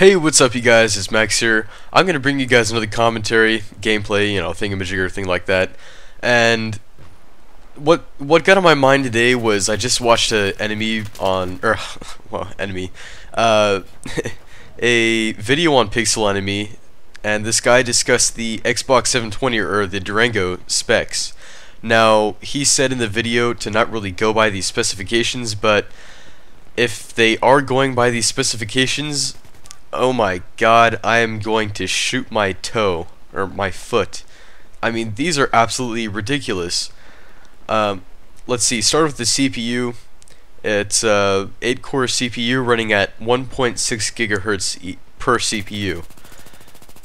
Hey, what's up, you guys? It's Max here. I'm gonna bring you guys another commentary, gameplay, thingamajigger, thing like that. And what got on my mind today was I just watched a enemy on, uh, a video on Pixel Enemy, and this guy discussed the Xbox 720 or the Durango specs. Now, he said in the video to not really go by these specifications, but if they are going by these specifications, oh my god, I am going to shoot my toe, or my foot. I mean, these are absolutely ridiculous. Let's see, start with the CPU. It's a 8-core CPU running at 1.6 gigahertz per CPU.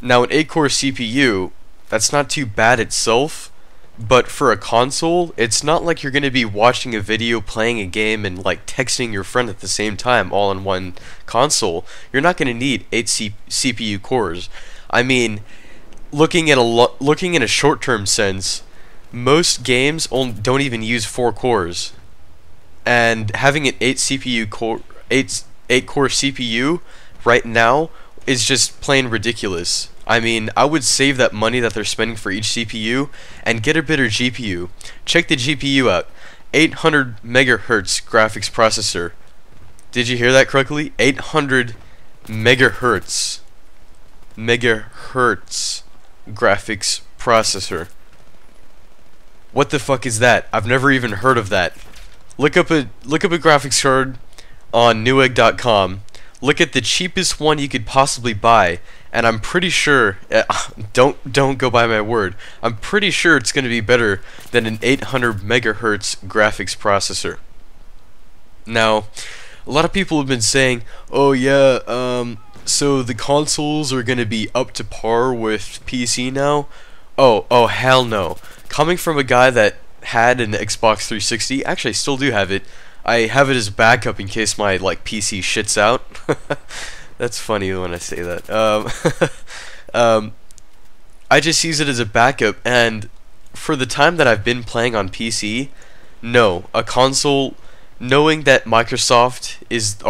Now, an 8-core CPU, that's not too bad itself, but for a console, it's not like you're going to be watching a video, playing a game, and like texting your friend at the same time all in one console. You're not going to need 8 CPU cores. I mean, looking in a short-term sense, most games don't even use 4 cores. And having an 8 core CPU right now is just plain ridiculous. I mean, I would save that money that they're spending for each CPU and get a better GPU. Check the GPU out. 800 megahertz graphics processor. Did you hear that correctly? 800 megahertz. Megahertz graphics processor. What the fuck is that? I've never even heard of that. Look up a graphics card on Newegg.com. Look at the cheapest one you could possibly buy, and I'm pretty sure, don't go by my word, I'm pretty sure it's going to be better than an 800 megahertz graphics processor. Now, a lot of people have been saying, oh yeah, so the consoles are going to be up to par with PC now? Oh hell no. Coming from a guy that had an Xbox 360, actually I still do have it. I have it as backup in case my PC shits out. That's funny when I say that. I just use it as a backup, and for the time that I've been playing on PC, no, a console, knowing that Microsoft is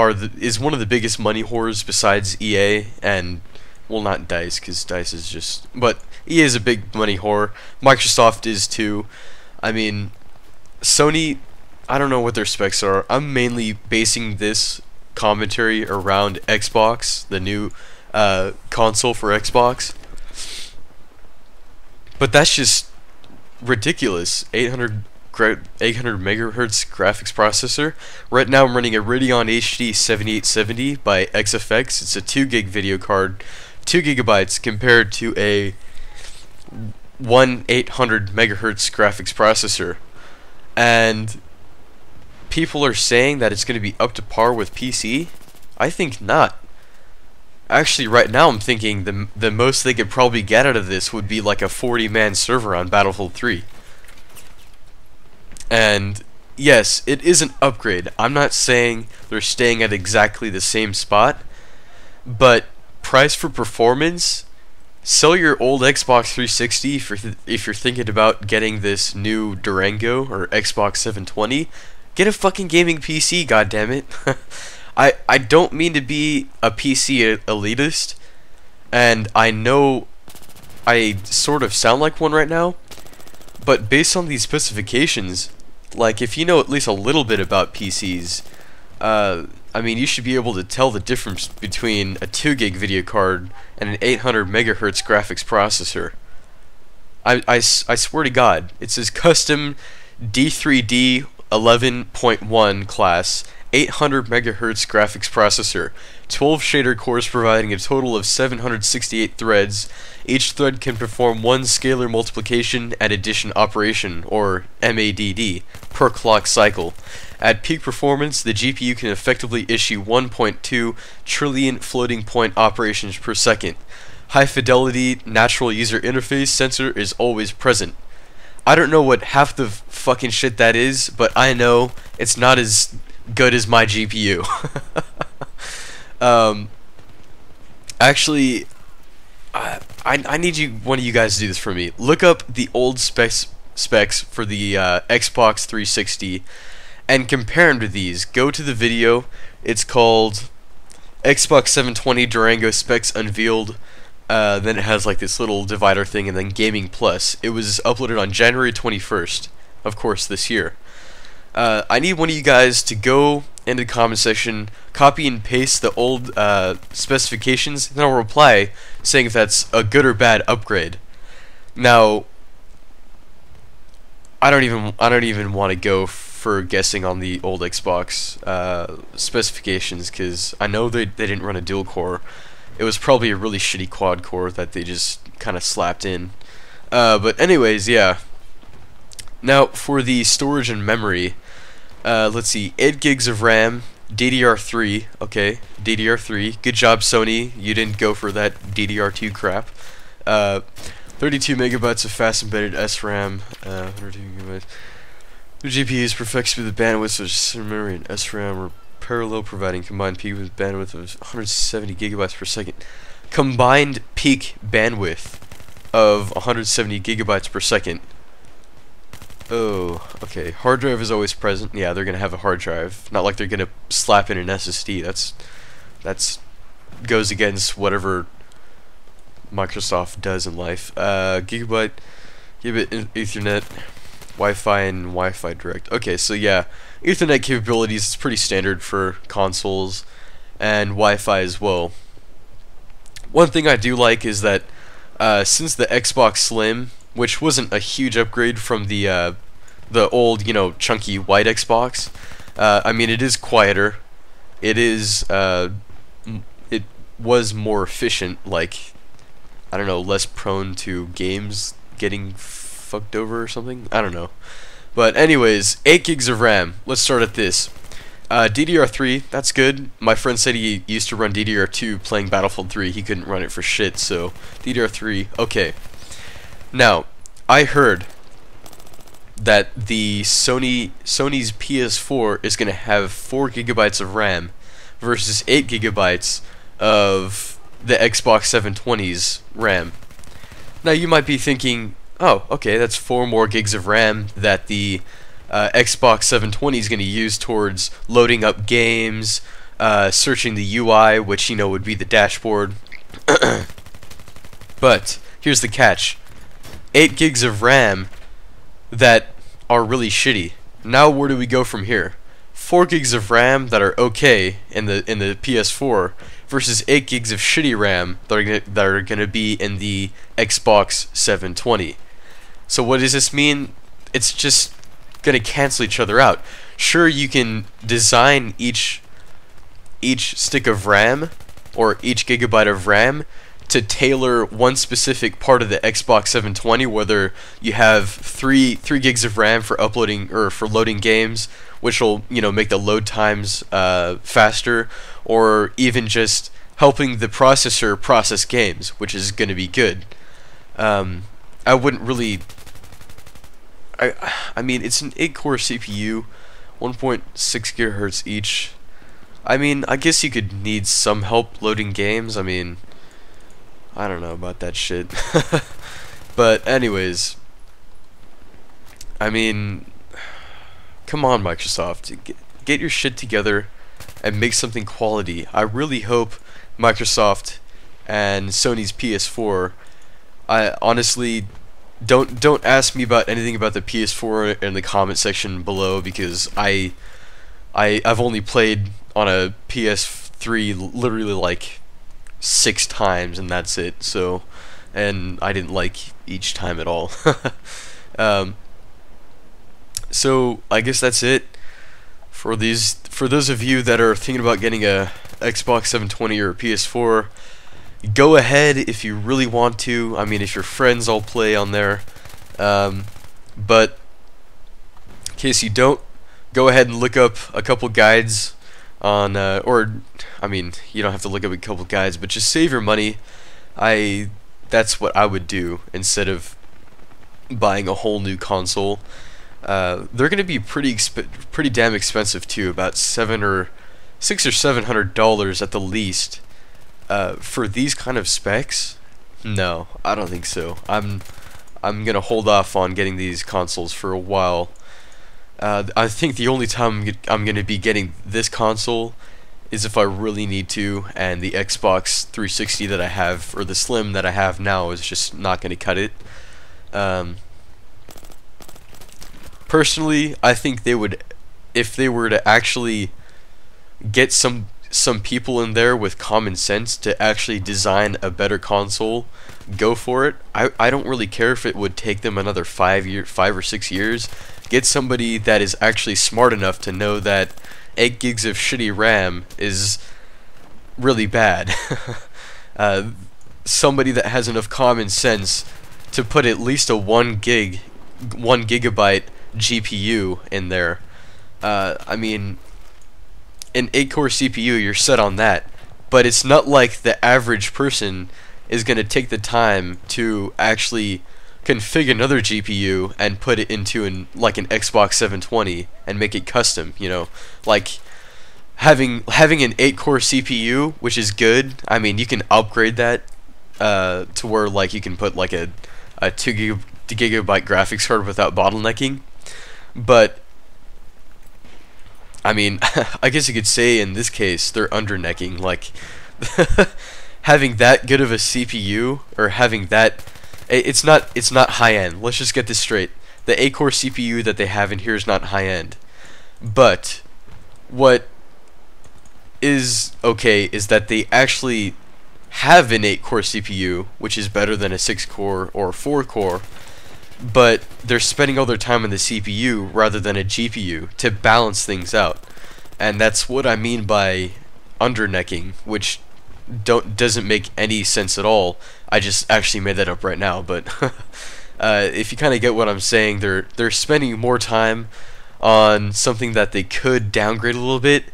one of the biggest money whores besides EA and, well, not DICE, because DICE is just, but EA is a big money whore. Microsoft is too. I mean, Sony, I don't know what their specs are. I'm mainly basing this commentary around Xbox, the new console for Xbox. But that's just ridiculous. 800 megahertz graphics processor. Right now I'm running a Radeon HD 7870 by XFX. It's a 2 gig video card, 2 gigabytes compared to a 800 megahertz graphics processor. And people are saying that it's going to be up to par with PC. I think not. Actually, right now I'm thinking the most they could probably get out of this would be like a 40-man server on Battlefield 3. And yes, it is an upgrade. I'm not saying they're staying at exactly the same spot, but price for performance, sell your old Xbox 360 if you're thinking about getting this new Durango or Xbox 720. Get a fucking gaming PC, goddammit. I don't mean to be a PC elitist, and I know I sort of sound like one right now, but based on these specifications, like, if you know at least a little bit about PCs, I mean, you should be able to tell the difference between a 2 gig video card and an 800 megahertz graphics processor. I swear to God, it says custom D3D 11.1 class, 800 megahertz graphics processor, 12 shader cores providing a total of 768 threads. Each thread can perform 1 scalar multiplication and addition operation, or MADD, per clock cycle. At peak performance, the GPU can effectively issue 1.2 trillion floating point operations per second. High fidelity natural user interface sensor is always present. I don't know what half the fucking shit that is, but I know it's not as good as my GPU. Actually, I need one of you guys to do this for me. Look up the old specs for the Xbox 360 and compare them to these. Go to the video. It's called Xbox 720 Durango specs unveiled. Then it has like this little divider thing, and then Gaming Plus. It was uploaded on January 21st, of course, this year. I need one of you guys to go into the comment section, copy and paste the old specifications, and I'll reply saying if that's a good or bad upgrade. Now, I don't even want to go for guessing on the old Xbox specifications, because I know they didn't run a dual core. It was probably a really shitty quad core that they just kind of slapped in. But anyways, yeah. Now for the storage and memory, let's see, 8 gigs of RAM, DDR3. Okay, DDR3. Good job, Sony. You didn't go for that DDR2 crap. 32 megabytes of fast embedded SRAM. 102 gigabytes. The GPU's perfect speed with bandwidth, so just memory and SRAM are parallel, providing combined peak with bandwidth of 170 gigabytes per second. Combined peak bandwidth of 170 gigabytes per second. Oh, okay. Hard drive is always present. Yeah, they're gonna have a hard drive. Not like they're gonna slap in an SSD. That's goes against whatever Microsoft does in life. Gigabit Ethernet, Wi-Fi, and Wi-Fi Direct. Okay, so yeah, Ethernet capabilities is pretty standard for consoles, and Wi-Fi as well. One thing I do like is that since the Xbox Slim, which wasn't a huge upgrade from the old, you know, chunky white Xbox, I mean, it is quieter. It is it was more efficient, like, I don't know, less prone to games getting fucked over or something. I don't know. But anyways, 8 gigs of RAM. Let's start at this. DDR3, that's good. My friend said he used to run DDR2 playing Battlefield 3. He couldn't run it for shit, so DDR3, okay. Now, I heard that the Sony's PS4 is going to have 4 gigabytes of RAM versus 8 gigabytes of the Xbox 720's RAM. Now, you might be thinking, oh, okay, that's 4 more gigs of RAM that the Xbox 720 is going to use towards loading up games, searching the UI, which, you know, would be the dashboard. But here's the catch. 8 gigs of RAM that are really shitty. Now where do we go from here? 4 gigs of RAM that are okay in the PS4 versus 8 gigs of shitty RAM that are going to be in the Xbox 720. So what does this mean? It's just going to cancel each other out. Sure, you can design each stick of RAM or each gigabyte of RAM to tailor one specific part of the Xbox 720, whether you have 3 gigs of RAM for uploading or for loading games, which will, you know, make the load times faster, or even just helping the processor process games, which is going to be good. I wouldn't really. I mean, it's an 8-core CPU, 1.6 gigahertz each. I mean, I guess you could need some help loading games. I mean, I don't know about that shit. But anyways, I mean, come on, Microsoft, get your shit together and make something quality. I really hope Microsoft and Sony's PS4. I honestly don't ask me about anything about the PS4 in the comment section below, because I've only played on a PS3 literally like 6 times, and that's it. So, and I didn't like each time at all. So I guess that's it for those of you that are thinking about getting a Xbox 720 or a PS4. Go ahead if you really want to. I mean, if your friends all play on there. But in case you don't, go ahead and look up a couple guides on, or I mean, you don't have to look up a couple guides, but just save your money. That's what I would do instead of buying a whole new console. They're going to be pretty damn expensive too, about $600 or $700 at the least. For these kind of specs, no, I don't think so. I'm gonna hold off on getting these consoles for a while. I think the only time I'm gonna be getting this console is if I really need to, and the Xbox 360 that I have, or the Slim that I have now, is just not going to cut it. Personally, I think they would, if they were to actually get some people in there with common sense to actually design a better console, go for it. I don't really care if it would take them another 5 or 6 years. Get somebody that is actually smart enough to know that 8 gigs of shitty RAM is really bad. Somebody that has enough common sense to put at least a 1 gigabyte GPU in there. I mean, an 8-core CPU, you're set on that, but it's not like the average person is going to take the time to actually configure another GPU and put it into an Xbox 720 and make it custom, you know. Like having an 8-core CPU, which is good. I mean, you can upgrade that to where like you can put like a 2 gigabyte graphics card without bottlenecking. But I mean, I guess you could say in this case they're undernecking. Like having that good of a CPU, or having that, it's not high end. Let's just get this straight. The 8-core CPU that they have in here is not high end. But what is okay is that they actually have an 8-core CPU, which is better than a 6-core or 4-core, but they're spending all their time on the CPU rather than a GPU to balance things out. And that's what I mean by undernecking, which doesn't make any sense at all. I just actually made that up right now, but if you kind of get what I'm saying, they're spending more time on something that they could downgrade a little bit,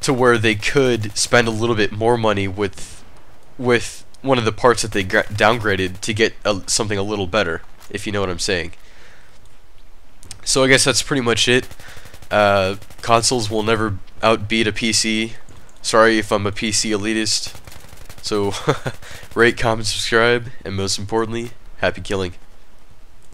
to where they could spend a little bit more money with one of the parts that they downgraded to get something a little better, if you know what I'm saying. So I guess that's pretty much it. Consoles will never outbeat a PC. Sorry if I'm a PC elitist. So rate, comment, subscribe, and most importantly, happy killing.